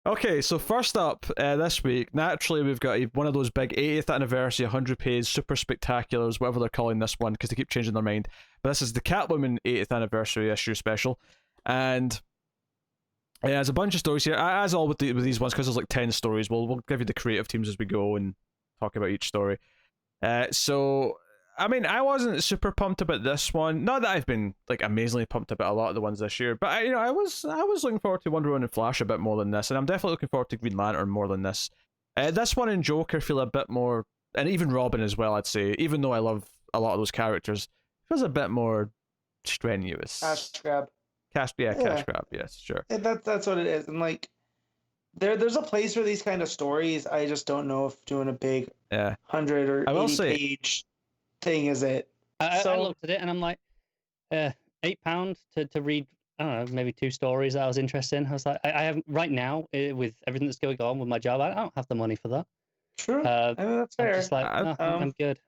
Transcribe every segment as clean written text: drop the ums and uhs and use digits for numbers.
Okay, so first up this week, naturally, we've got one of those big 80th anniversary, 100-page super spectaculars, whatever they're calling this one, because they keep changing their mind. But this is the Catwoman 80th anniversary issue special, and yeah, there's a bunch of stories here. As all with these ones, because there's like 10 stories, we'll give you the creative teams as we go and talk about each story. So I mean, I wasn't super pumped about this one. Not that I've been like amazingly pumped about a lot of the ones this year, but I was looking forward to Wonder Woman and Flash a bit more than this, and I'm definitely looking forward to Green Lantern more than this. This one and Joker feel a bit more, and even Robin as well. I'd say, even though I love a lot of those characters, feels a bit more strenuous. Cash grab. Cash grab. Yes, sure. And that's what it is, and like. There's a place for these kind of stories. I just don't know if doing a big 100 or 80 page thing is it. I looked at it and I'm like, £8 to read, I don't know, maybe 2 stories that I was interested in. I was like, I have right now with everything that's going on with my job, I don't have the money for that. True. I mean, that's fair. I'm just like, no, I'm good.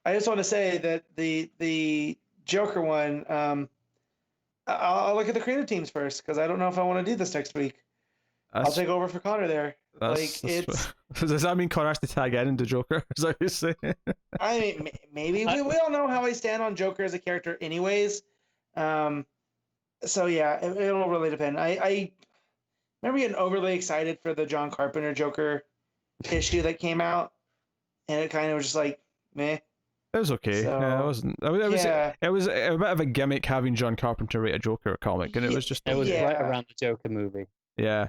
I just want to say that the Joker one, I'll look at the creative teams first because I don't know if I want to do this next week. I'll take over for Connor there. Does that mean Connor has to tag in into Joker? Is that what you're saying? I mean, maybe we all know how I stand on Joker as a character, anyways. So yeah, it'll really depend. I remember getting overly excited for the John Carpenter Joker issue that came out, and it kind of was just like meh. It was okay. So, yeah, it wasn't. It was a bit of a gimmick having John Carpenter write a Joker comic, and it was just. It was right around the Joker movie. Yeah.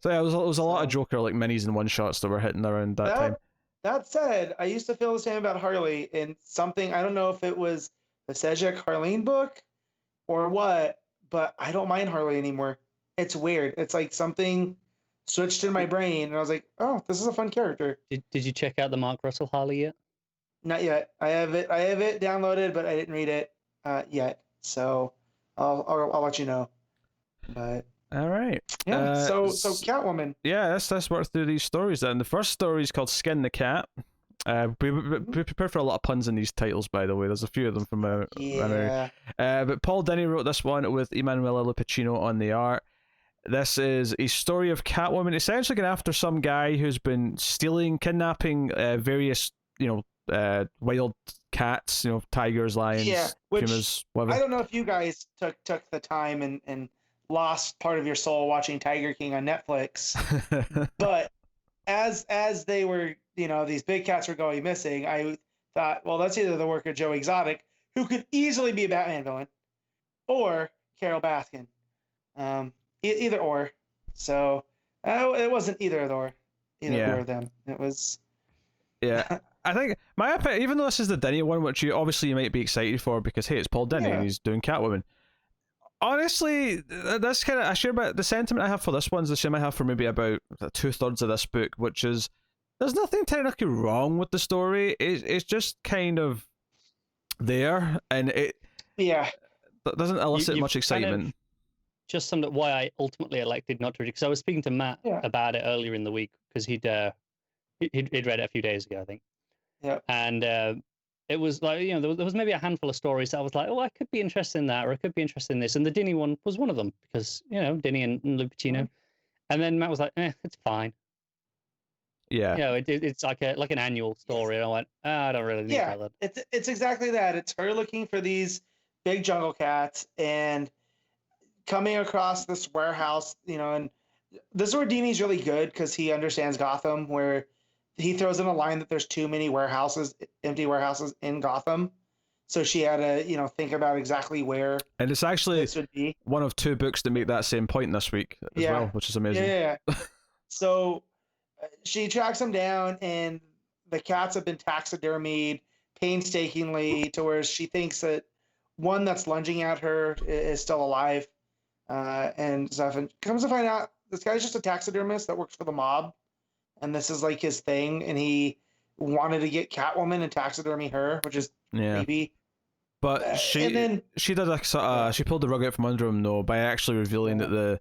So yeah, it was a lot of Joker like minis and one shots that were hitting around that time. That said, I used to feel the same about Harley in something. I don't know if it was the Cedric Harleen book or what, but I don't mind Harley anymore. It's weird. It's like something switched in my brain, and I was like, "Oh, this is a fun character." Did you check out the Mark Russell Harley yet? Not yet. I have it downloaded, but I didn't read it yet. So I'll let you know. But. All right. Yeah. So Catwoman. Yeah, let's work through these stories then. The first story is called Skin the Cat. Be prepared for a lot of puns in these titles, by the way. There's a few of them from but Paul Dini wrote this one with Emanuela Lupacchino on the art. This is a story of Catwoman essentially going after some guy who's been kidnapping various, wild cats, tigers, lions, pumas, whatever. I don't know if you guys took the time and lost part of your soul watching Tiger King on Netflix, but as they were, these big cats were going missing, I thought, well, that's either the work of Joe Exotic, who could easily be a Batman villain, or Carol Baskin, either or. So it wasn't either of them. It was. Yeah, I think my opinion, even though this is the Dini one, which you might be excited for because hey, it's Paul Dini and he's doing Catwoman. Honestly, that's kind of I share about the sentiment I have for this one's the same I have for maybe about 2/3 of this book, which is there's nothing technically wrong with the story. It's just kind of there, and it doesn't elicit much excitement. Kind of just summed up why I ultimately elected not to read it, because I was speaking to Matt about it earlier in the week because he'd read it a few days ago, I think. Yeah, and. It was like, there was maybe a handful of stories that I was like, oh, I could be interested in that, or I could be interested in this. And the Dini one was one of them because, Dini and Lupacchino. And then Matt was like, it's fine. Yeah. It's like an annual story. And I went, I don't really need that. It's exactly that. It's her looking for these big jungle cats and coming across this warehouse, and this is where Dini's really good because he understands Gotham, where he throws in a line that there's too many empty warehouses in Gotham. So she had to, think about exactly where. And it's actually this would be. One of 2 books that make that same point this week as well, which is amazing. Yeah. So she tracks them down, and the cats have been taxidermied painstakingly to where she thinks that one that's lunging at her is still alive. And stuff. And comes to find out, this guy's just a taxidermist that works for the mob. And this is like his thing, and he wanted to get Catwoman and taxidermy her, which is maybe. But she did she pulled the rug out from under him though by actually revealing that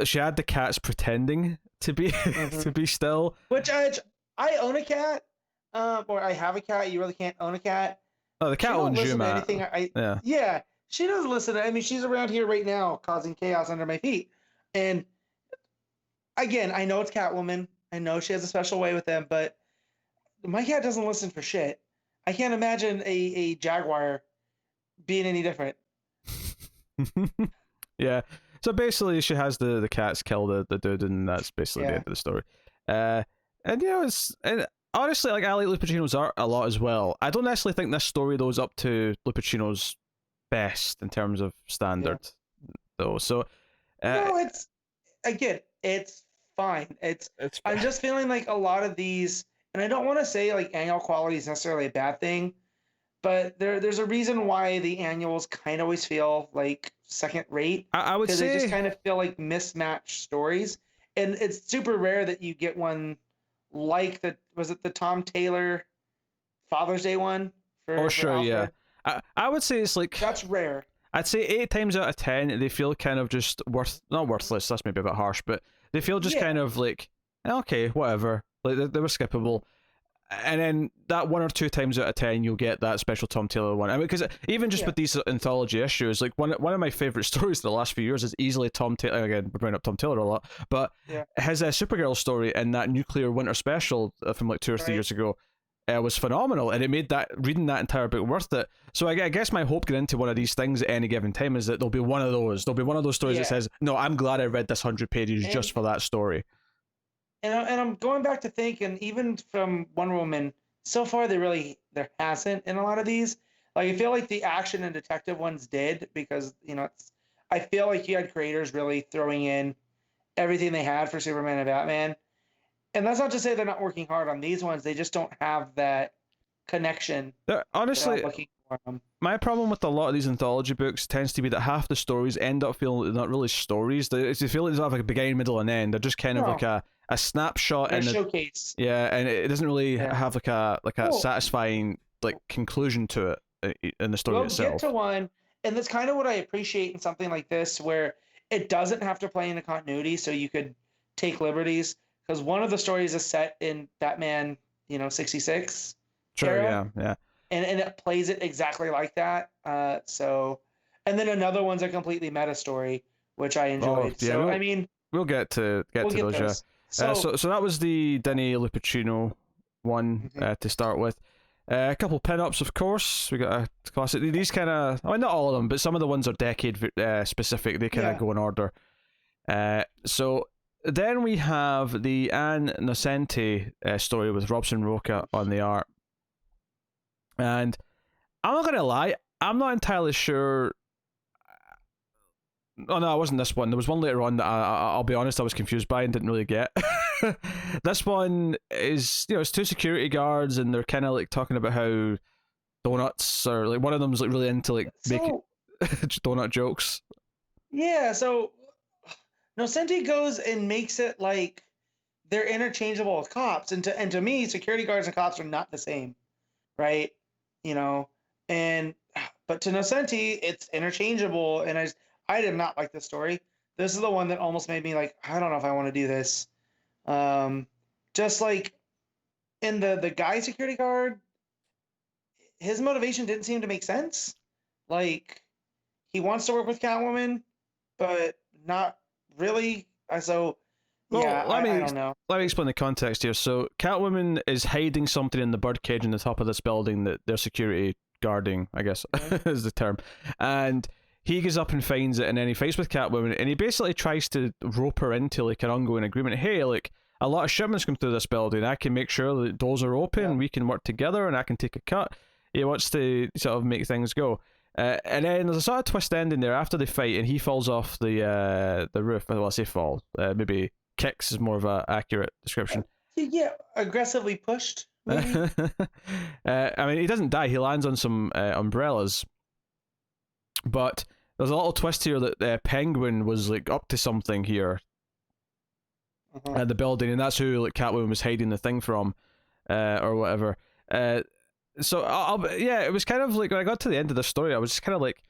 she had the cats pretending to be to be still. Which I own a cat, or I have a cat. You really can't own a cat. Oh, the cat owns you, Matt. She doesn't listen to. I mean, she's around here right now, causing chaos under my feet, and again, I know it's Catwoman. I know she has a special way with them, but my cat doesn't listen for shit. I can't imagine a jaguar being any different. Yeah. So basically, she has the cats kill the dude, and that's basically the end of the story. And and honestly, like I like Lupacino's art a lot as well. I don't necessarily think this story though is up to Lupacino's best in terms of standard, though. So no, it's fine. I'm just feeling like a lot of these, and I don't want to say like annual quality is necessarily a bad thing, but there's a reason why the annuals kind of always feel like second rate. I would say they just kind of feel like mismatched stories, and it's super rare that you get one like was it the Tom Taylor Father's Day one? For Alfred? I would say it's like that's rare. I'd say 8 times out of 10 they feel kind of just not worthless. That's maybe a bit harsh, but they feel just kind of like okay, whatever. Like they were skippable. And then that 1 or 2 times out of 10 you'll get that special Tom Taylor one. I mean, because even just with these anthology issues, like one of my favorite stories in the last few years is easily Tom Taylor. Again, we're bringing up Tom Taylor a lot, but his Supergirl story in that Nuclear Winter special from like 2 or 3 years ago was phenomenal, and it made reading that entire book worth it. So I guess my hope getting into one of these things at any given time is that there'll be one of those. There'll be one of those stories that says, "No, I'm glad I read this 100 pages just for that story." And I'm going back to think, and even from Wonder Woman, so far there hasn't in a lot of these. Like I feel like the action and detective ones did, because I feel like you had creators really throwing in everything they had for Superman and Batman. And that's not to say they're not working hard on these ones. They just don't have that connection. Honestly, my problem with a lot of these anthology books tends to be that half the stories end up feeling not really stories. They feel like they don't have like a beginning, middle, and end. They're just kind of like a snapshot and a showcase. Yeah, and it doesn't really have like a satisfying like conclusion to it in the story itself. We'll get to one, and that's kind of what I appreciate in something like this, where it doesn't have to play into continuity, so you could take liberties. Because one of the stories is set in Batman, 66. Sure, era, yeah. And it plays it exactly like that. And then another one's a completely meta story, which I enjoyed. We'll get to those. Yeah. So that was the Denny Lupacino one to start with. A couple pin-ups, of course. We got a classic. These kind of, not all of them, but some of the ones are decade specific. They kind of go in order. So then we have the Ann Nocenti story with Robson Roca on the art. And I'm not going to lie, I'm not entirely sure. Oh no, it wasn't this one. There was one later on that I'll be honest, I was confused by and didn't really get. This one is, it's 2 security guards, and they're kind of like talking about how donuts, or like one of them's like really into like making donut jokes. Yeah, so Nocenti goes and makes it like they're interchangeable with cops, and to me, security guards and cops are not the same, right? But to Nocenti, it's interchangeable, and I did not like this story. This is the one that almost made me like, I don't know if I want to do this. Just like in the guy security guard, his motivation didn't seem to make sense. Like he wants to work with Catwoman, but not really. I don't know. Let me explain the context here. So Catwoman is hiding something in the birdcage in the top of this building that they're security guarding, I guess is the term. And he goes up and finds it, and then he fights with Catwoman, and he basically tries to rope her into like an ongoing agreement. Hey, like a lot of shipments come through this building. I can make sure that doors are open, we can work together, and I can take a cut. He wants to sort of make things go. And then there's a sort of twist ending there after they fight, and he falls off the roof. Well, I say fall. Maybe kicks is more of an accurate description. Yeah, aggressively pushed. Maybe. I mean, he doesn't die. He lands on some umbrellas. But there's a little twist here that Penguin was like up to something here at the building, and that's who like Catwoman was hiding the thing from, or whatever. So it was kind of like when I got to the end of the story, I was just kind of like,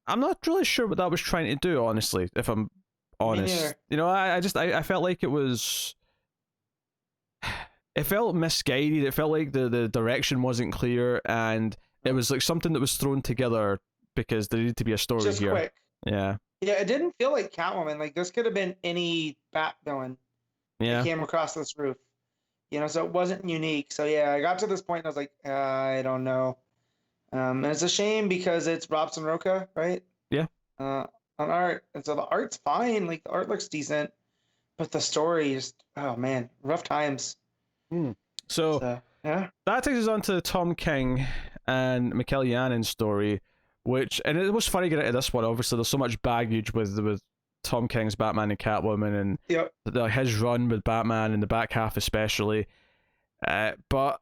I'm not really sure what that was trying to do, honestly. If I'm honest, I felt like it felt misguided. It felt like the direction wasn't clear, and it was like something that was thrown together because there needed to be a story just here. Quick. Yeah. Yeah, it didn't feel like Catwoman. Like this could have been any Bat villain that Yeah. came across this roof. So it wasn't unique. So yeah, I got to this point and I was like, I don't know. And it's a shame because it's Robson Roca, right? Yeah. On art, and so the art's fine. Like the art looks decent, but the story is, oh man, rough times. So So yeah, that takes us on to Tom King and Mikel Yannen's story, which, and it was funny getting into this one. Obviously, there's so much baggage with Tom King's Batman and Catwoman, and yep. his run with Batman in the back half especially. But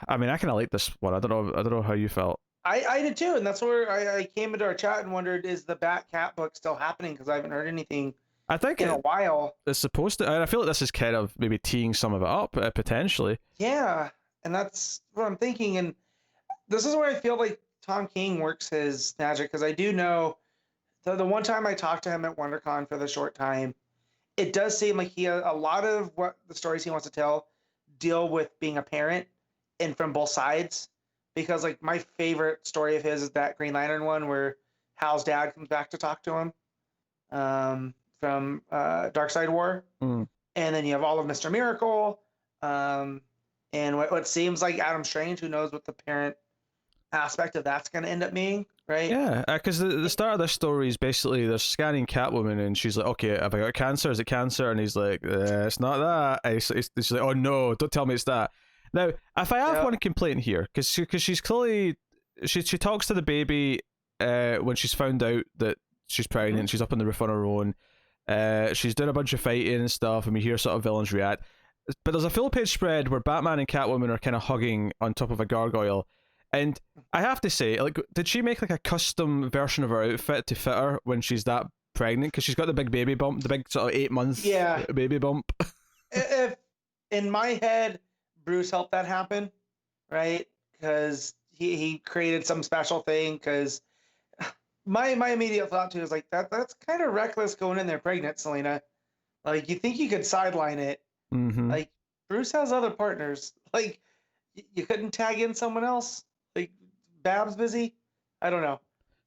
I mean, I kind of like this one. I don't know. I don't know how you felt. I did too, and that's where I came into our chat and wondered, is the Bat Cat book still happening? Because I haven't heard anything I think in a while. it's supposed to. And I feel like this is kind of maybe teeing some of it up potentially. Yeah, and that's what I'm thinking. And this is where I feel like Tom King works his magic, because I do know the one time I talked to him at WonderCon for the short time, it does seem like he a lot of what the stories he wants to tell deal with being a parent and from both sides. Because like my favorite story of his is that Green Lantern one where Hal's dad comes back to talk to him, from Dark Side War, and then you have all of Mr. Miracle, and what seems like Adam Strange, who knows what the parent aspect of that's going to end up being, right? Yeah, because the start of this story is basically they're scanning Catwoman, and she's like, "Okay, have I got cancer? Is it cancer?" And he's like, "It's not that." And she's like, "Oh no, don't tell me it's that." Now, if I have one complaint here, because she's clearly she talks to the baby when she's found out that she's pregnant. She's up on the roof on her own. She's doing a bunch of fighting and stuff, and we hear sort of villains react. But there's a full page spread where Batman and Catwoman are kind of hugging on top of a gargoyle, and I have to say, like, did she make like a custom version of her outfit to fit her when she's that pregnant? Because she's got the big baby bump, the big sort of 8 month baby bump. If in my head, Bruce helped that happen, right? Because he created some special thing. Because my immediate thought too is like that's kind of reckless going in there pregnant, Selena. Like you think you could sideline it. Mm-hmm. Like Bruce has other partners. Like you couldn't tag in someone else. Like Bab's busy. I don't know.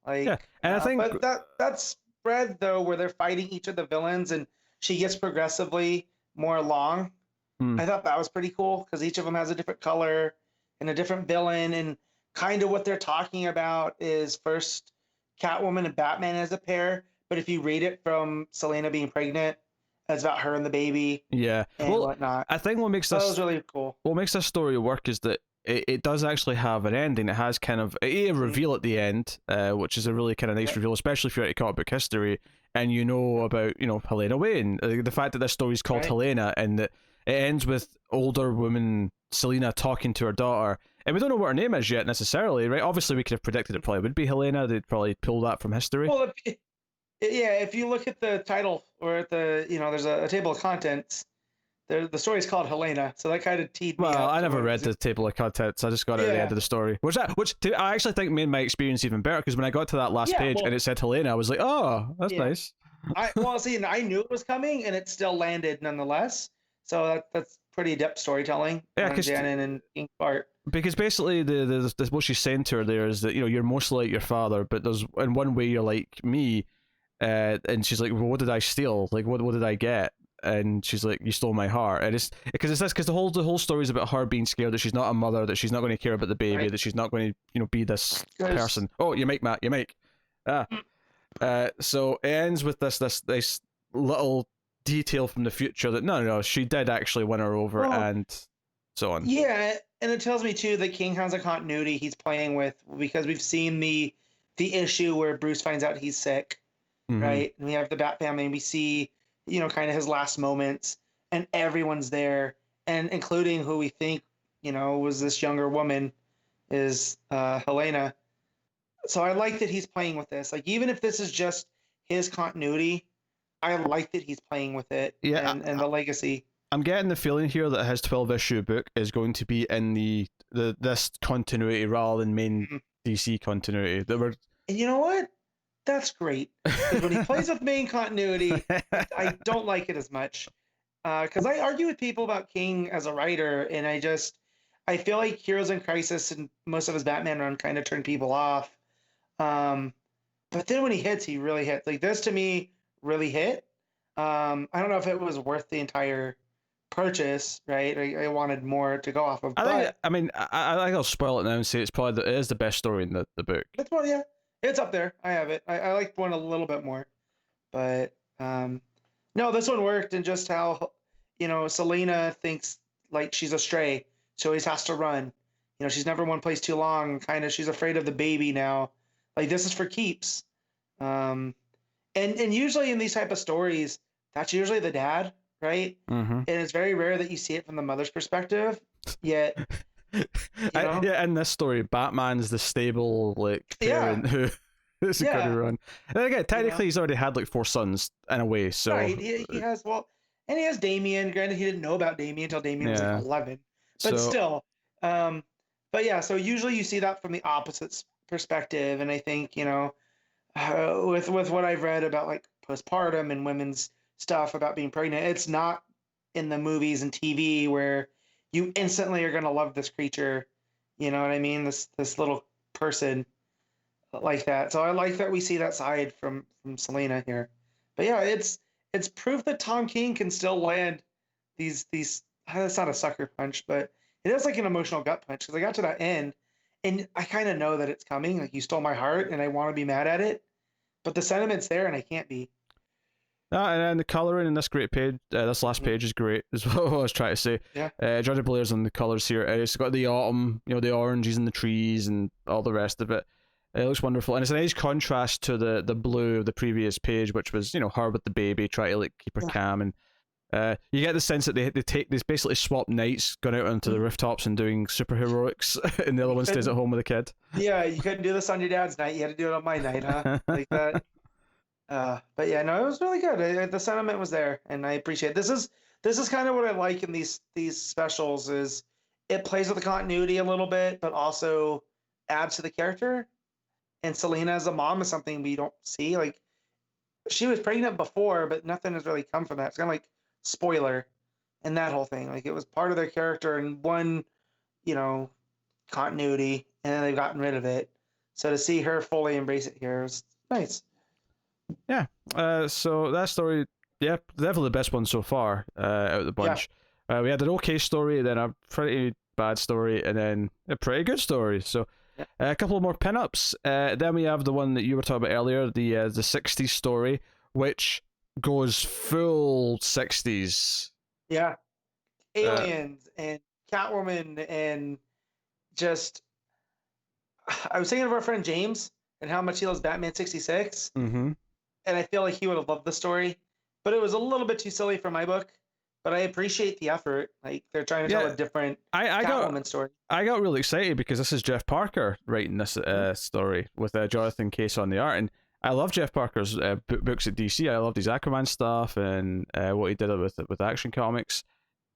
Like yeah, and I think, but that's spread though where they're fighting each of the villains and she gets progressively more along. I thought that was pretty cool because each of them has a different color and a different villain, and kind of what they're talking about is first Catwoman and Batman as a pair, but if you read it from Selena being pregnant, it's about her and the baby. Yeah, and whatnot. I think what makes that this was really cool. What makes this story work is that it does actually have an ending. It has kind of a reveal at the end, which is a really kind of nice reveal, especially if you're into comic book history and you know about Helena Wayne. The fact that this story is called Helena and that it ends with older woman Selena talking to her daughter, and we don't know what her name is yet necessarily, right? Obviously, we could have predicted it probably would be Helena. They'd probably pull that from history. Well, if you look at the title or at the there's a table of contents. The story's called Helena, so that kind of teed me up. Well, I never read the table of contents. I just got it at the end of the story, which I actually think made my experience even better, because when I got to that last page and it said Helena, I was like, oh, that's nice. And I knew it was coming, and it still landed nonetheless. So that's pretty adept storytelling. Yeah, because Janin and Ink Bart. Because basically, the what she's saying to her there is that you're mostly like your father, but there's in one way you're like me, and she's like, well, what did I steal? Like, what did I get? And she's like, you stole my heart. And it's because the whole story is about her being scared that she's not a mother, that she's not going to care about the baby, that she's not going to be this person. Oh, you make Matt, you make. So it ends with this little detail from the future that no, she did actually win her over, and so on. Yeah, and it tells me too that King has a continuity he's playing with, because we've seen the issue where Bruce finds out he's sick, right? And we have the Bat family, and we see kind of his last moments, and everyone's there, and including who we think was this younger woman is Helena. So I like that he's playing with this. Like, even if this is just his continuity, I like that he's playing with it. Yeah, and the legacy. I'm getting the feeling here that his 12-issue book is going to be in this continuity rather than main DC continuity. And you know what? That's great. Because when he plays with main continuity, I don't like it as much. Because I argue with people about King as a writer, and I feel like Heroes in Crisis and most of his Batman run kind of turned people off. But then when he hits, he really hits. Like this to me really hit. I don't know if it was worth the entire purchase, right? I wanted more to go off of, I think. but I mean, I think I'll spoil it now and say it's probably it is the best story in the book. it's one, yeah, it's up there. I have it. I like one a little bit more, but no, this one worked, and just how Selena thinks like she's a stray, she always has to run. She's never one place too long. Kind of, she's afraid of the baby now. Like this is for keeps. Um, and usually in these type of stories, that's usually the dad, right? Mm-hmm. And it's very rare that you see it from the mother's perspective. Yet, yeah, in this story, Batman's the stable like parent who is going to run. And again, technically, he's already had like 4 sons in a way. So right, he has and he has Damien. Granted, he didn't know about Damien until Damien was like 11, but still. But yeah, so usually you see that from the opposite perspective, and I think with what I've read about like postpartum and women's stuff about being pregnant, it's not in the movies and TV where you instantly are gonna love this creature. You know what I mean? This little person like that. So I like that we see that side from Selena here. But yeah, it's proof that Tom King can still land these. That's not a sucker punch, but it is like an emotional gut punch because I got to that end and I kind of know that it's coming. Like you stole my heart, and I want to be mad at it, but the sentiment's there, and I can't be. And the coloring in this great page, this last page is great, is what I was trying to say. Yeah. Georgia Blair's on the colors here. It's got the autumn, the oranges and the trees and all the rest of it. It looks wonderful, and it's a nice contrast to the blue of the previous page, which was her with the baby, trying to like keep her calm, and you get the sense that they basically swap nights, going out onto the rooftops and doing superheroics, and the other one stays at home with the kid. Yeah, you couldn't do this on your dad's night. You had to do it on my night, huh? Like that. But yeah, no, it was really good. The sentiment was there, and I appreciate it. This is kind of what I like in these specials. Is it plays with the continuity a little bit, but also adds to the character. And Selena as a mom is something we don't see. Like she was pregnant before, but nothing has really come from that. It's kind of like spoiler, and that whole thing. Like it was part of their character in one, continuity, and then they've gotten rid of it. So to see her fully embrace it here was nice. Yeah. So that story, yeah, definitely the best one so far out of the bunch. Yeah. We had an okay story, then a pretty bad story, and then a pretty good story. So a couple more pinups. Then we have the one that you were talking about earlier, the 60s story, which goes full 60s. Yeah. Aliens and Catwoman and just... I was thinking of our friend James and how much he loves Batman 66. Mm-hmm. And I feel like he would have loved the story. But it was a little bit too silly for my book. But I appreciate the effort. Like they're trying to tell a different Catwoman story. I got really excited because this is Jeff Parker writing this story with Jonathan Case on the art, and I love Jeff Parker's books at DC. I loved his Aquaman stuff and what he did with Action Comics.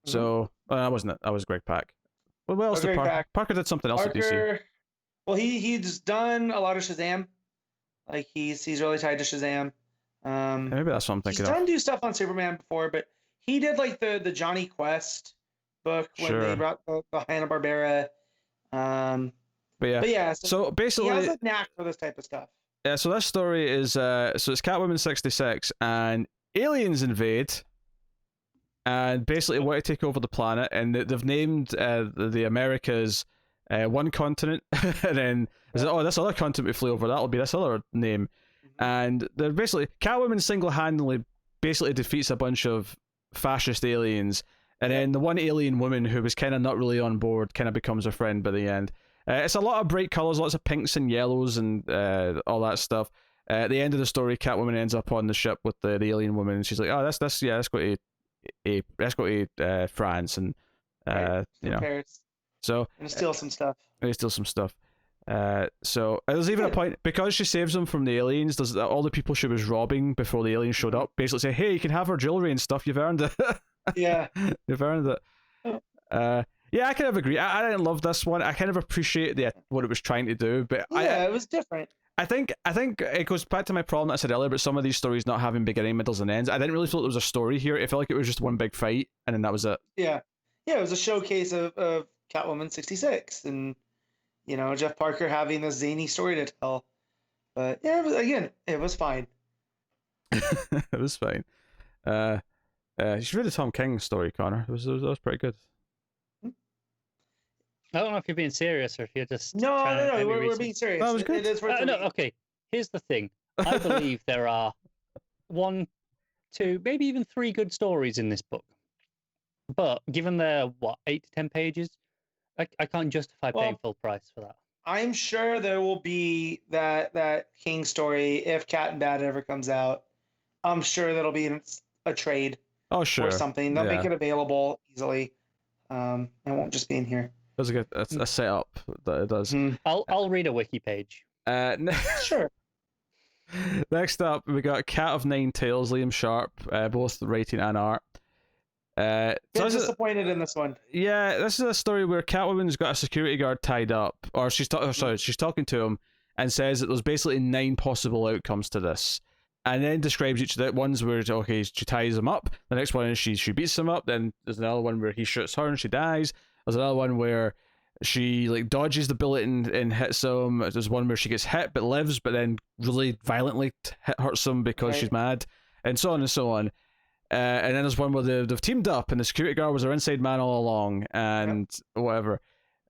So I wasn't it. That was Greg Pak. Well, what else did Parker? Parker did something else at DC. Well, he's done a lot of Shazam. Like he's really tied to Shazam. Maybe that's what I'm thinking. He's done do stuff on Superman before, but he did like the Johnny Quest book when they brought the Hanna-Barbera. But yeah. So basically, he has a knack for this type of stuff. Yeah. So this story is so it's Catwoman 66, and aliens invade, and basically want to take over the planet, and they've named the Americas one continent, and then this other continent we flew over, that'll be this other name, and they're basically Catwoman single-handedly basically defeats a bunch of fascist aliens, and then the one alien woman who was kind of not really on board kind of becomes her friend by the end. It's a lot of bright colors, lots of pinks and yellows and all that stuff. At the end of the story, Catwoman ends up on the ship with the alien woman, and she's like, "Oh, let's go to France," and Paris. So and steal some stuff. So there's even a point, because she saves them from the aliens, there's all the people she was robbing before the aliens showed up basically say, "Hey, you can have her jewelry and stuff, you've earned it." Yeah. You've earned it. Yeah, I kind of agree. I didn't love this one. I kind of appreciate what it was trying to do, but it was different. I think it goes back to my problem that I said earlier about some of these stories not having beginning, middles, and ends. I didn't really feel there was a story here. It felt like it was just one big fight, and then that was it. Yeah, it was a showcase of Catwoman 66, and Jeff Parker having this zany story to tell. But yeah, it was fine. It was fine. You should read the Tom King story, Connor. It was pretty good. I don't know if you're being serious or if you're just No, trying to no, make me read we're some. being serious. That was good. It is worth the No, read. okay. Here's the thing. I believe there are 1, 2, maybe even 3 good stories in this book. But given they're, 8 to 10 pages, I can't justify paying Well, full price for that. I'm sure there will be that King story if Cat and Bat ever comes out. I'm sure that'll be in a trade Oh, sure. or something. They'll make Yeah. it available easily. It won't just be in here. There's a setup that it does. Mhm. I'll read a wiki page. Sure. Next up, we got Cat of Nine Tails, Liam Sharp, both writing and art. So Bit disappointed in this one. yeah, this is a story where Catwoman's got a security guard tied up, or she's talking to him and says that there's basically 9 possible outcomes to this, and then describes each of the ones where okay she ties him up. The next one is she beats him up. Then there's another one where he shoots her and she dies. There's another one where she like dodges the bullet and hits him. There's one where she gets hit but lives, but then really violently hurts him because Right. she's mad, and so on and so on. And then there's one where they've teamed up and the security guard was their inside man all along and whatever.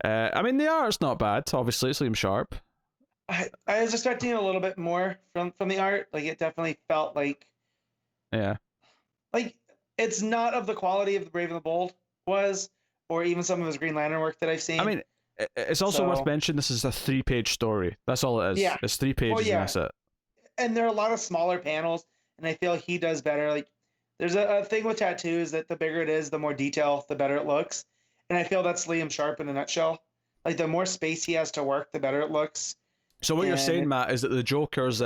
I mean, the art's not bad. Obviously, it's Liam Sharp. I was expecting a little bit more from the art. Like it definitely felt like Yeah. It's not of the quality of the Brave and the Bold was, or even some of his Green Lantern work that I've seen. I mean, it's also worth mentioning this is a 3-page story. That's all it is. Yeah. It's 3 pages and that's it. And there are a lot of smaller panels, and I feel he does better. Like there's a thing with tattoos that the bigger it is, the more detail, the better it looks. And I feel that's Liam Sharp in a nutshell. Like the more space he has to work, the better it looks. So what you're saying, Matt, is that the Joker's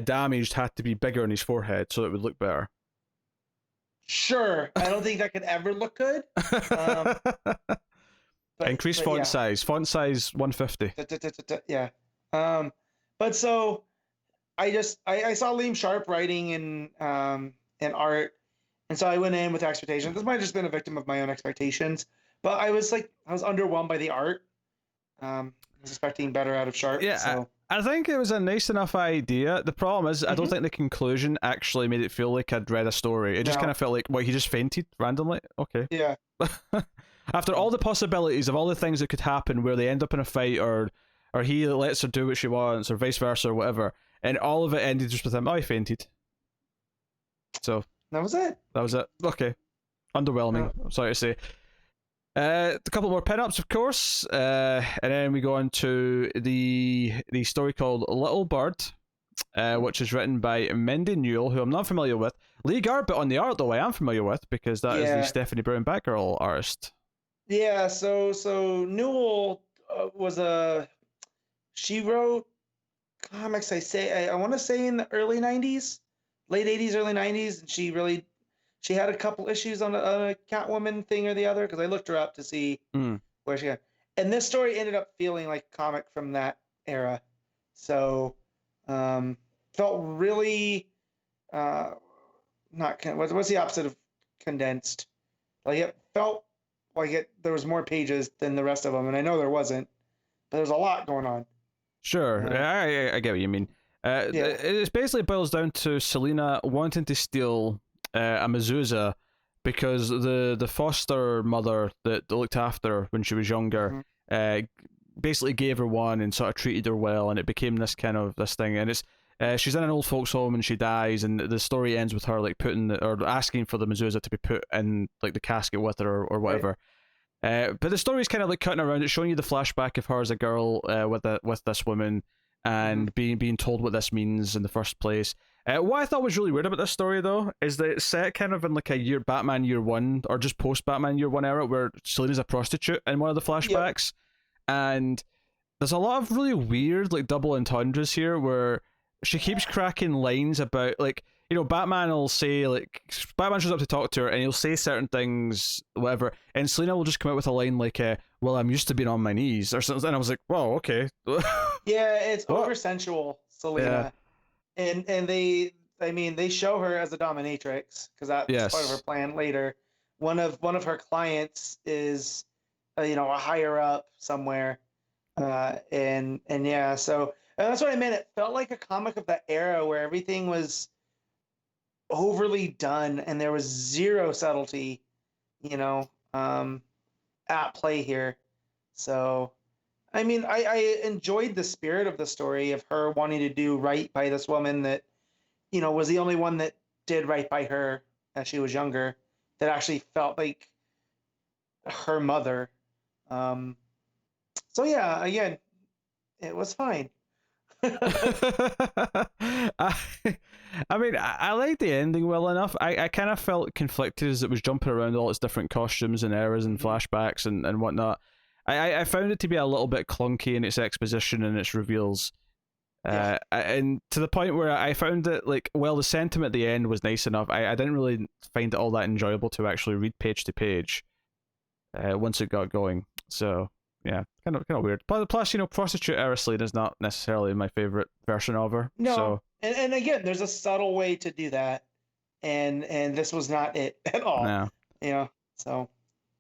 damaged had to be bigger on his forehead so it would look better. Sure, I don't think that could ever look good. Increase font size. Font size 150. Yeah. But so I saw Liam Sharp writing in art, and so I went in with expectations. This might have just been a victim of my own expectations, but I was underwhelmed by the art. I was expecting better out of Sharp. Yeah, so. I think it was a nice enough idea. The problem is, I don't think the conclusion actually made it feel like I'd read a story. It just kind of felt like, he just fainted randomly? Okay. Yeah. After all the possibilities of all the things that could happen where they end up in a fight or he lets her do what she wants or vice versa or whatever, and all of it ended just with him, he fainted. So. That was it. That was it. Okay. Underwhelming, I'm sorry to say. A couple more pin-ups, of course, and then we go on to the story called Little Bird, which is written by Mindy Newell, who I'm not familiar with. Lee Garbett on the art, though, I am familiar with, because that is the Stephanie Brown Batgirl artist. Yeah, so Newell she wrote comics, I want to say in the early 90s, late 80s, early 90s, and she had a couple issues on a Catwoman thing or the other, because I looked her up to see where she got. And this story ended up feeling like a comic from that era. So, felt really, what's the opposite of condensed? Like it felt like there was more pages than the rest of them, and I know there wasn't, but there's a lot going on. Sure, I get what you mean. It basically boils down to Selina wanting to steal a mezuzah because the foster mother that looked after her when she was younger basically gave her one and sort of treated her well, and it became this thing. And it's she's in an old folks home and she dies, and the story ends with her like asking for the mezuzah to be put in like the casket with her or whatever. Right. But the story's kind of like cutting around. It's showing you the flashback of her as a girl with this woman and being told what this means in the first place. What I thought was really weird about this story, though, is that it's set kind of in like a Batman Year One or just post Batman Year One era, where Selina's a prostitute in one of the flashbacks, and there's a lot of really weird like double entendres here, where she keeps cracking lines about like, you know, Batman will say like, Batman shows up to talk to her and he'll say certain things, whatever, and Selina will just come out with a line like, well, I'm used to being on my knees or something, and I was like, whoa, okay. Yeah, it's over sensual, Selina. And they show her as a dominatrix because that's part of her plan later. One of her clients is, a higher up somewhere, and yeah. So And that's what I meant. It felt like a comic of that era where everything was overly done and there was zero subtlety, you know, at play here. So, I mean, I enjoyed the spirit of the story of her wanting to do right by this woman that, you know, was the only one that did right by her as she was younger, that actually felt like her mother. So yeah, again, it was fine. I, I mean, I liked the ending well enough. I kind of felt conflicted as it was jumping around all its different costumes and eras and flashbacks and whatnot. I found it to be a little bit clunky in its exposition and its reveals. Yeah. And to the point where I found it like, well, the sentiment at the end was nice enough. I didn't really find it all that enjoyable to actually read page to page. Once it got going, so yeah, kind of weird. Plus, you know, prostitute Arislane is not necessarily my favorite version of her. No, So and again, there's a subtle way to do that, and this was not it at all. no. You know, so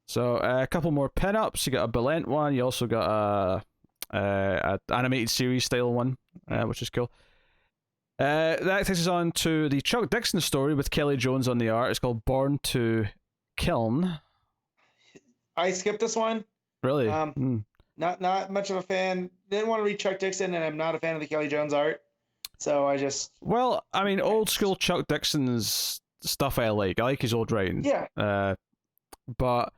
So a couple more pinups. You got a Belent one. You also got a animated series style one, which is cool. That takes us on to the Chuck Dixon story with Kelly Jones on the art. It's called Born to Kiln. I skipped this one. Really? Not much of a fan. Didn't want to read Chuck Dixon, and I'm not a fan of the Kelly Jones art. So I just Well, I mean, old school Chuck Dixon's stuff I like. I like his old writing. yeah. But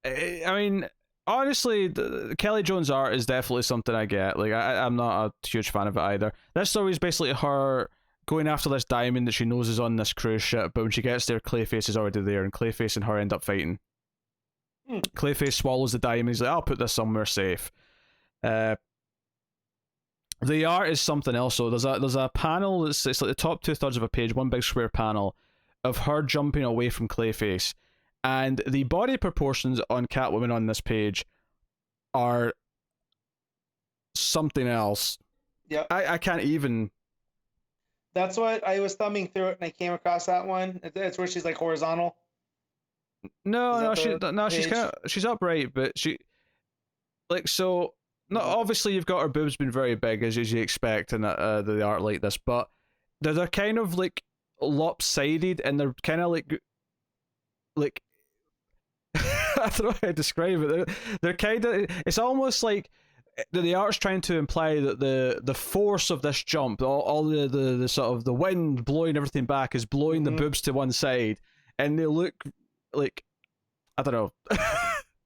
I mean, honestly, the Kelly Jones art is definitely something I get. Like, I'm not a huge fan of it either. This story is basically her going after this diamond that she knows is on this cruise ship, but when she gets there, Clayface is already there, and Clayface and her end up fighting. Clayface swallows the diamond. He's like, I'll put this somewhere safe. The art is something else. So there's a panel it's like the top 2/3 of a page, one big square panel of her jumping away from Clayface, and the body proportions on Catwoman on this page are something else. Yeah. I can't even. That's what I was thumbing through it, and I came across that one. It's where she's like horizontal. No, Is she's page? she's upright, but she like so. Not obviously you've got her boobs being very big as you expect in the art like this, but they're kind of like lopsided and they're kind of like I don't know how to describe it. They're kind of, it's almost like the art's trying to imply that the force of this jump, all the sort of the wind blowing everything back is blowing the boobs to one side, and they look like, I don't know.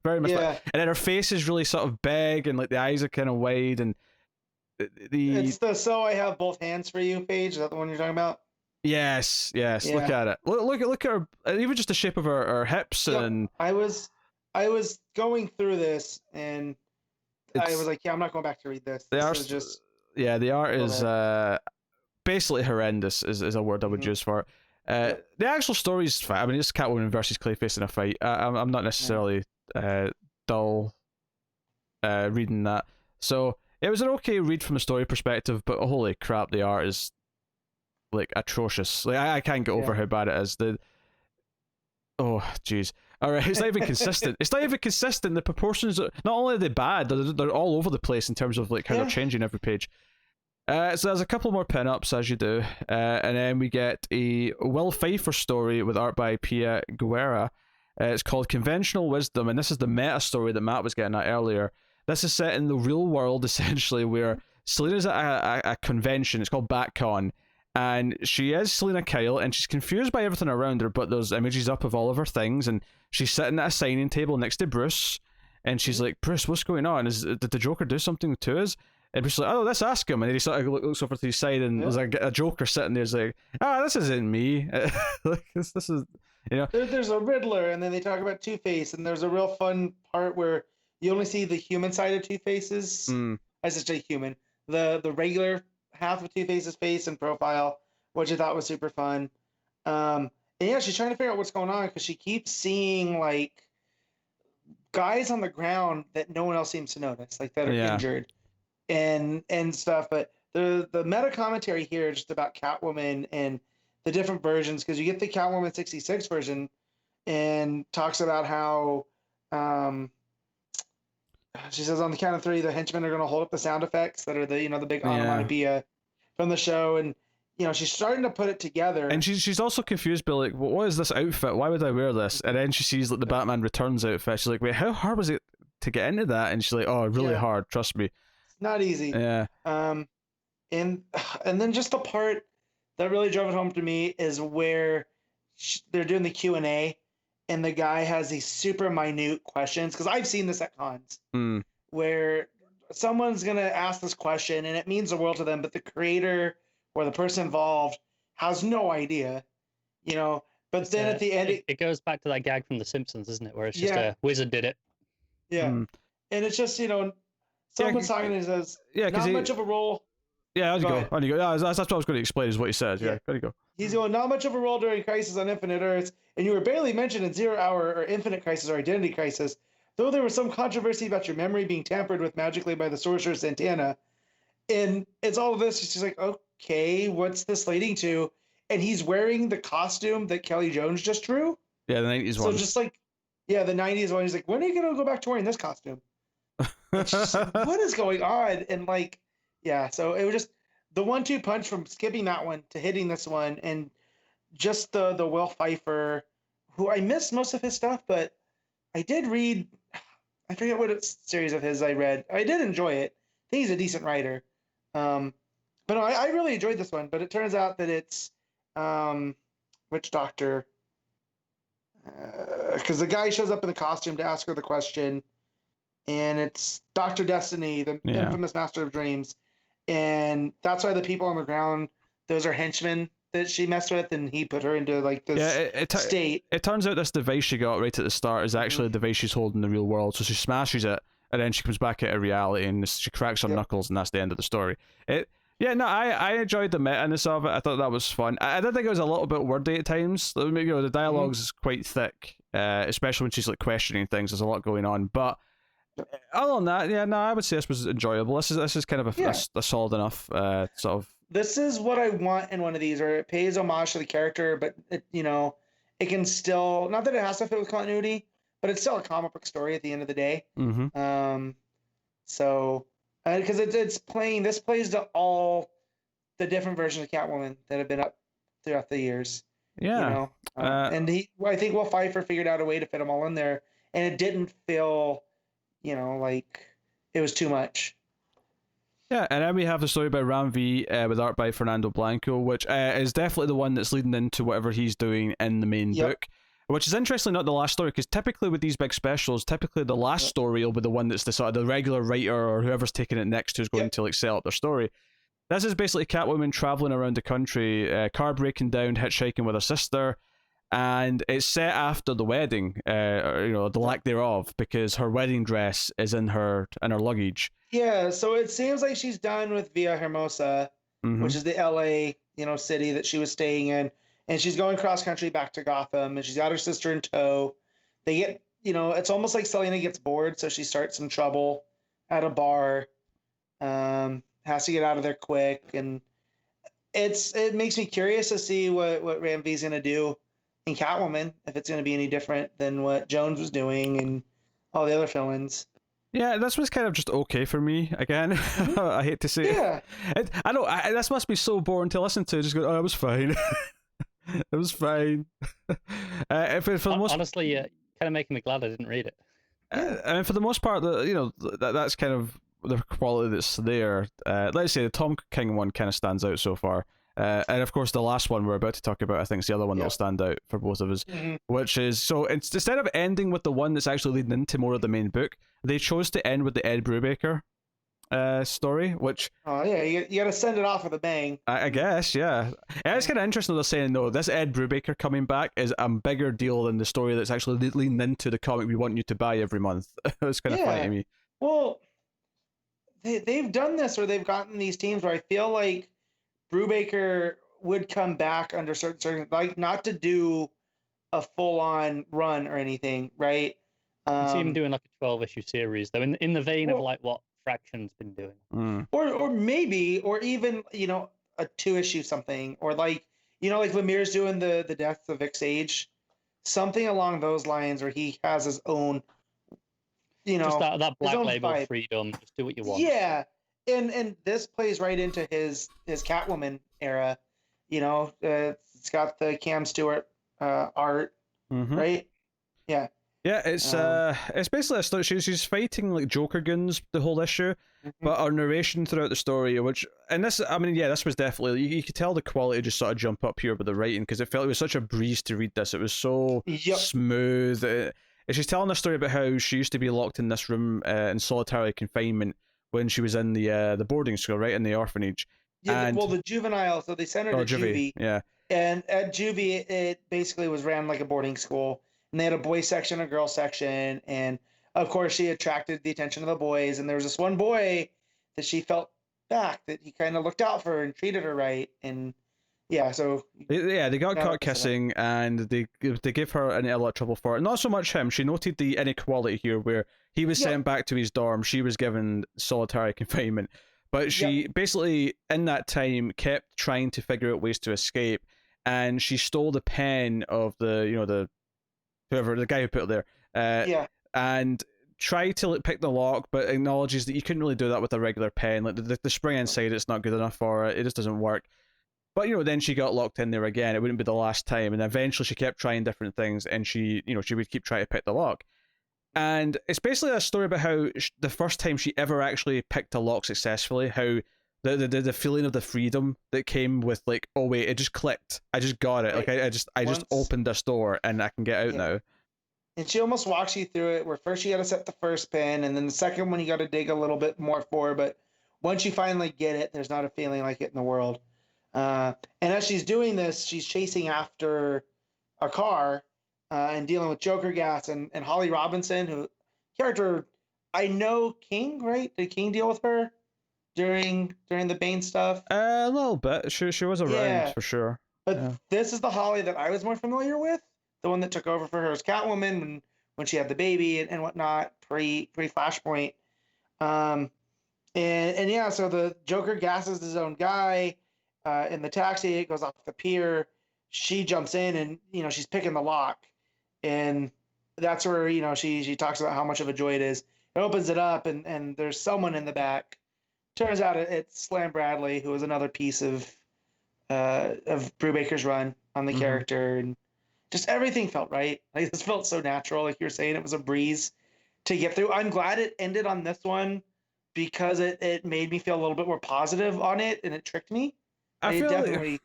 Very much like, and then her face is really sort of big and like the eyes are kind of wide, and it's the "So I Have Both Hands for You" page. Is that the one you're talking about? Yes. Look at it. Look at her. Even just the shape of her hips. Yep. And I was going through this, and I was like, yeah, I'm not going back to read this. The art is just the art is basically horrendous. Is a word I would use for it. The actual story's fine. I mean, it's Catwoman versus Clayface in a fight. I'm not necessarily dull reading that. So it was an okay read from a story perspective, but holy crap, the art is like atrocious. Like I can't get over how bad it is. Oh jeez. All right, it's not even consistent. It's not even consistent. The proportions are, not only are they bad, they're all over the place in terms of like how they're changing every page. So there's a couple more pin-ups as you do, and then we get a Will Pfeiffer story with art by Pia Guerra. It's called Conventional Wisdom, and this is the meta story that Matt was getting at earlier. This is set in the real world, essentially, where Selena's at a convention. It's called BatCon, and she is Selena Kyle, and she's confused by everything around her, but there's images up of all of her things, and she's sitting at a signing table next to Bruce, and she's like, Bruce, what's going on? Did the Joker do something to us? And Bruce's like, oh, let's ask him. And then he sort of looks over to his side, and there's a Joker sitting there. He's like, this isn't me. This is... You know, there's a Riddler, and then they talk about Two-Face, and there's a real fun part where you only see the human side of Two-Face's. I should say human, the regular half of Two-Face's face and profile, which I thought was super fun. And yeah, she's trying to figure out what's going on because she keeps seeing like guys on the ground that no one else seems to notice, like that are injured and stuff. But the meta commentary here is just about Catwoman and the different versions, because you get the Catwoman 66 version and talks about how she says on the count of three, the henchmen are going to hold up the sound effects that are the big Yeah. onomatopoeia from the show, and she's starting to put it together. And she's also confused by like, what is this outfit? Why would I wear this? And then she sees like the Batman Returns outfit. She's like, wait, how hard was it to get into that? And she's like, oh, really Yeah. hard. Trust me. It's not easy. Yeah. And then just the part that really drove it home to me is where they're doing the Q&A, and the guy has these super minute questions, because I've seen this at cons, where someone's going to ask this question and it means the world to them, but the creator or the person involved has no idea, but then at the end it goes back to that gag from The Simpsons, isn't it, where it's just a wizard did it. and it's just someone's talking and says not much of a role. Yeah, on you go. On you go. Yeah, that's what I was going to explain, is what he says. Yeah, there you go. He's going, not much of a role during Crisis on Infinite Earths, and you were barely mentioned in 0 Hour or Infinite Crisis or Identity Crisis, though there was some controversy about your memory being tampered with magically by the Sorcerer Santana. And it's all of this. She's like, okay, what's this leading to? And he's wearing the costume that Kelly Jones just drew. Yeah, the 90s one. So just like, the 90s one. He's like, when are you going to go back to wearing this costume? Just, what is going on? And like, so it was just the 1-2 punch from skipping that one to hitting this one, and just the Will Pfeiffer, who I missed most of his stuff, but I did read, I forget what series of his I read. I did enjoy it. I think he's a decent writer. But no, I really enjoyed this one, but it turns out that it's, which doctor? Because the guy shows up in the costume to ask her the question, and it's Dr. Destiny, the infamous Master of Dreams. And that's why the people on the ground, those are henchmen that she messed with, and he put her into like this state. It turns out this device she got right at the start is actually a device she's holding in the real world. So she smashes it, and then she comes back into reality, and she cracks her knuckles, and that's the end of the story. I enjoyed the meta-ness of it. I thought that was fun. I did think it was a little bit wordy at times. The dialogues is quite thick, especially when she's like questioning things. There's a lot going on, but other than that, I would say this was enjoyable. This is kind of a solid enough sort of. This is what I want in one of these, where it pays homage to the character, but it can still, not that it has to fit with continuity, but it's still a comic book story at the end of the day. So, because this plays to all the different versions of Catwoman that have been up throughout the years. Yeah. And I think Will Pfeiffer figured out a way to fit them all in there, and it didn't feel, like it was too much. Yeah, and then we have the story by Ram V with art by Fernando Blanco, which is definitely the one that's leading into whatever he's doing in the main book. Which is interestingly not the last story, because typically with these big specials, the last story will be the one that's the sort of the regular writer or whoever's taking it next who's going to like sell up their story. This is basically Catwoman traveling around the country, car breaking down, hitchhiking with her sister, and it's set after the wedding, the lack thereof, because her wedding dress is in her luggage. Yeah, so it seems like she's done with Via Hermosa, which is the LA, city that she was staying in, and she's going cross country back to Gotham, and she's got her sister in tow. They get, it's almost like Selena gets bored, so she starts some trouble at a bar. Has to get out of there quick, and it makes me curious to see what Ram V's gonna do in Catwoman, if it's gonna be any different than what Jones was doing and all the other villains. Yeah, this was kind of just okay for me again. I hate to say it. I know this must be so boring to listen to. Just go, oh, it was fine. It was fine. For the most, honestly, kind of making me glad I didn't read it. And for the most part, that's kind of the quality that's there. Let's say the Tom King one kind of stands out so far. And of course, the last one we're about to talk about, I think, is the other one that'll stand out for both of us, which is, so instead of ending with the one that's actually leading into more of the main book, they chose to end with the Ed Brubaker story, which... Oh, yeah, you gotta send it off with a bang. I guess, yeah. And it's kind of interesting they're saying, no, this Ed Brubaker coming back is a bigger deal than the story that's actually leading into the comic we want you to buy every month. It's kind of funny to me. Well, they've done this, or they've gotten these teams where I feel like Brubaker would come back under certain, like, not to do a full-on run or anything, right? It's even doing like a 12-issue series, though, in the vein of like what Fraction's been doing. Or maybe, or even, a 2-issue something, or like, like Lemire's doing the Death of Vic Sage, something along those lines where he has his own you Just know, that his black own label fight. freedom. Just do what you want. Yeah, and this plays right into his Catwoman era. You know, it's got the Cam Stewart art, Mm-hmm. right? Yeah. Yeah, it's basically a story. She's fighting like Joker goons the whole issue, Mhm. but our narration throughout the story, which and this, I mean, yeah, this was definitely you could tell the quality just sort of jump up here with the writing because it felt it was such a breeze to read this. It was so Yep. smooth. And she's telling a story about how she used to be locked in this room in solitary confinement when she was in the boarding school, right in the orphanage. Yeah. And Well, the juvenile. So they sent her oh, to juvie, juvie, yeah. and at juvie, it basically was ran like a boarding school, and they had a boys section, a girls section, and of course she attracted the attention of the boys. And there was this one boy that she felt back that he kind of looked out for her and treated her right, and yeah, so Yeah, they got now caught it's about- kissing, and they give her a lot of trouble for it. Not so much him. She noted the inequality here, where he was Yep. sent back to his dorm, she was given solitary confinement. But she basically, in that time, kept trying to figure out ways to escape, and she stole the pen of the whoever the guy who put it there, yeah, and tried to pick the lock, but acknowledges that you couldn't really do that with a regular pen. Like the spring inside, it's not good enough for it. It just doesn't work. But then she got locked in there again. It wouldn't be the last time, and eventually she kept trying different things, and she would keep trying to pick the lock. And it's basically a story about how the first time she ever actually picked a lock successfully, how the feeling of the freedom that came with like, oh wait, it just clicked. I just got it. right. Like I just Once- opened this door and I can get out now. And she almost walks you through it where first you got to set the first pin, and then the second one you got to dig a little bit more for. But once you finally get it, there's not a feeling like it in the world. And as she's doing this, she's chasing after a car and dealing with Joker gas and Holly Robinson, who character I know King, right? Did King deal with her during the Bane stuff? A little bit. She was around Yeah. for sure. But Yeah. this is the Holly that I was more familiar with, the one that took over for her as Catwoman when she had the baby and whatnot pre Flashpoint. And yeah, so the Joker gasses his own guy in the taxi. It goes off the pier. She jumps in and she's picking the lock, and that's where she talks about how much of a joy it is. It opens it up and there's someone in the back. Turns out it's Slam Bradley, who was another piece of Brubaker's run on the character, and just everything felt right. Like this felt so natural. Like you were saying, it was a breeze to get through. I'm glad it ended on this one because it made me feel a little bit more positive on it, and it tricked me. I feel definitely.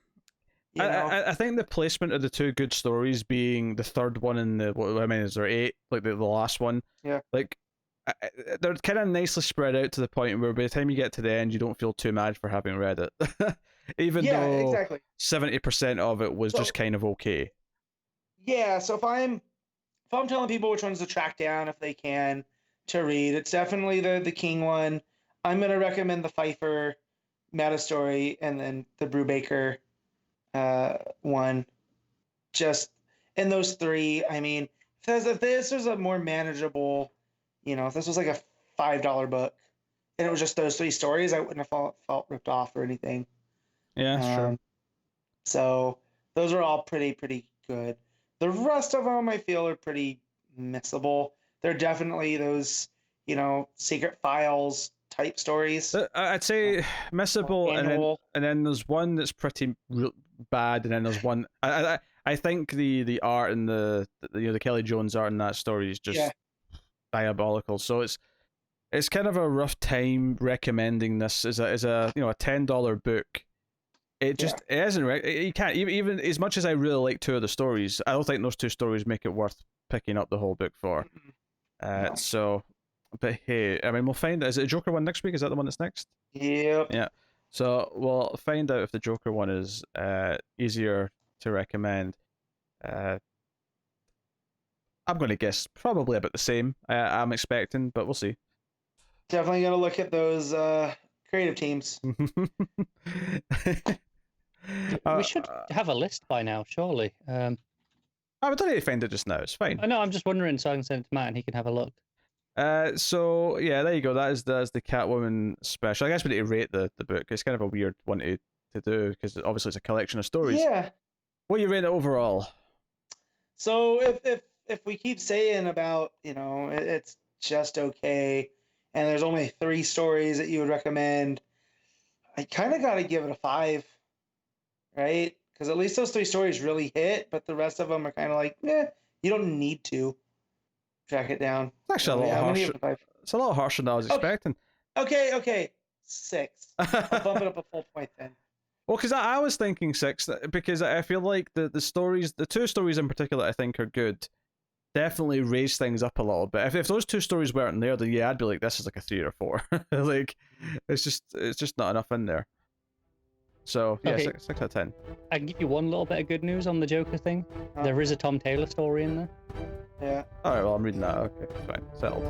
I think the placement of the two good stories being the third one and is there 8? Like the last one. Yeah. Like they're kind of nicely spread out to the point where by the time you get to the end, you don't feel too mad for having read it. Even though exactly. 70% of it was just kind of okay. Yeah, so if I'm telling people which ones to track down if they can to read, it's definitely the King one. I'm gonna recommend the Pfeiffer meta story and then the Brubaker one. Just in those three, I mean, if this was a more manageable, if this was like a $5 book and it was just those 3 stories, I wouldn't have felt ripped off or anything. Yeah, sure. So those are all pretty good. The rest of them I feel are pretty missable. They're definitely those, secret files type stories. I'd say missable, Annual. and then there's one that's pretty bad, and then there's one. I think the art and the Kelly Jones art in that story is just diabolical. So it's kind of a rough time recommending this as a $10 book. It just it isn't. You can't even as much as I really like 2 of the stories. I don't think those 2 stories make it worth picking up the whole book for. No. So, but hey, I mean, we'll find out. Is it a Joker one next week? Is that the one that's next? Yep. Yeah. So we'll find out if the Joker one is easier to recommend. I'm going to guess probably about the same. I'm expecting, but we'll see. Definitely gonna look at those creative teams. We should have a list by now, surely. I don't need to find it just now. It's fine. I know. I'm just wondering, so I can send it to Matt and he can have a look. So yeah, there you go. That's the Catwoman special. I guess we need to rate the book. It's kind of a weird one to do because obviously it's a collection of stories. Yeah. What do you rate it overall? So if we keep saying about it's just okay, and there's only 3 stories that you would recommend, I kind of got to give it a 5, right? Because at least those 3 stories really hit, but the rest of them are kind of like, you don't need to track it down. It's actually So, a lot I'm gonna give harsher. it a 5. It's a lot harsher than I was expecting. Okay, 6. I'll bump it up a full point then. Well, because I was thinking 6, because I feel like the stories, the 2 stories in particular, I think are good. Definitely raise things up a little bit. If those 2 stories weren't there, then yeah, I'd be like, this is like a 3 or 4. Like, it's just not enough in there. So yeah, Okay. 6 out of 10. I can give you one little bit of good news on the Joker thing. Oh. There is a Tom Taylor story in there. Yeah. All right, well I'm reading that. Okay, fine, settled.